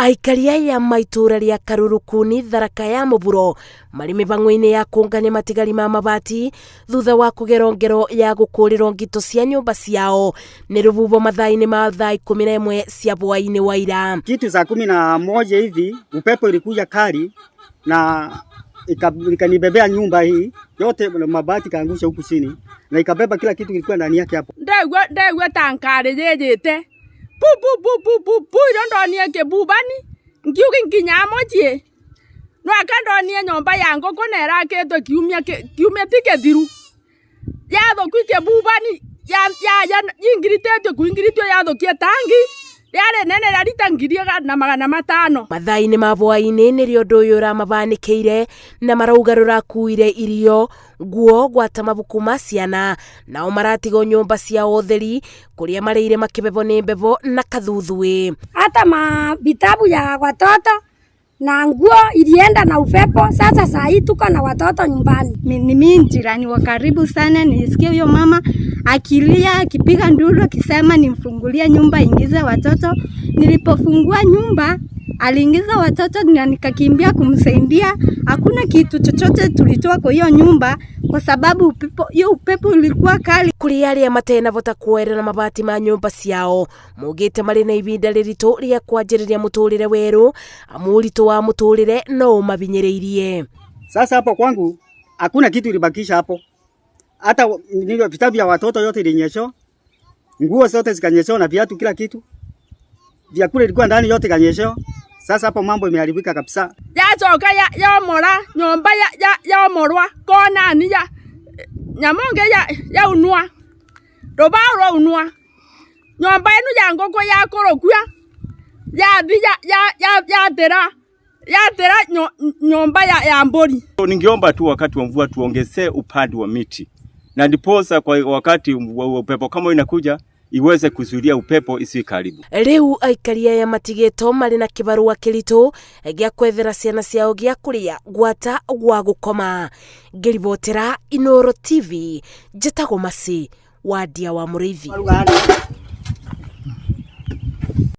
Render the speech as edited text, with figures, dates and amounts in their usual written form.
Aikari ya maitura ria Karurukuni tharaka ya mũburo mari mibango-ini ya kũngania matigari ma mabati thutha wa kũgerwo ngero ya gũkũrĩrwo ngito cia nyũmba ciao ni Rũhuho mathaa-ini ma thaa 11 cia bwaini wa ira. Kitu za 11 hivi upepo ilikuja kali na ikanibebea nyumba hii yote, mabati kaangusha huku chini na ikabeba kila kitu kilikuwa ndani yake hapo. Ndegwe tankare yeyete pu ndonie ke bubani ngiuki nkinyamochie no akandonie nyomba yango konera keto kiumia tikethiru yatho kwike bubani ya ingiriteto kuingiritio yatho kietangi yare nene raritangirie na 500. Mathaa-ini ma bwaini ni rio ndu uyu ramabanikeire na marauga rurakuire irio nguo gwata mabuku ma ciana nao maratigo nyumba cia utheri kuria marire makibebo ni mbebo na kathuthui. Hata vitabu ya watoto na nguo ilienda na upepo. Sasa saa hii tuko na watoto nyumbani. Mimi jirani wa karibu sana nisikie huyo mama akilia akipiga nduru akisema nimfungulie nyumba ingize watoto. Nilipofungua nyumba aliingiza watoto na nikakimbia kumsaidia. Hakuna kitu chochote tulitoa kwa hiyo nyumba kwa sababu upepo ulikuwa kali. Kuri aria matena bota kuera na mabati ma nyumba ciao mugite mari na ibinda ririto ria kwanjiriria muturire weru amurito wa muturire no mabinyereirie. Sasa hapo kwangu hakuna kitu ilibakisha hapo. Hata vitabu vya watoto yote ilinyesho, nguo zote zikanyesho na viatu kila kitu. Vyakula ilikuwa ndani yote kanyesho. Sasa hapo mambo imeharibika kabisa. Yacoka ya mora nyomba ya morwa kona ni ya nyamonge ya unua robaro unua nyomba enu ya ngoko ya korokua ya tera nyomba ya mbori. Ningeomba tu wakati wa mvua tuongezee upande wa miti na ndiposa kwa wakati upepo kama inakuja iweze kuzuia upepo isi karibu. Riu aikari ya matigeto mari na kibarua kiritu gia kwethera ciana ciao gia kuria gwata gwa gukoma. Ngiribotera Inooro TV njetago Masi wadia wa Mũrĩithi.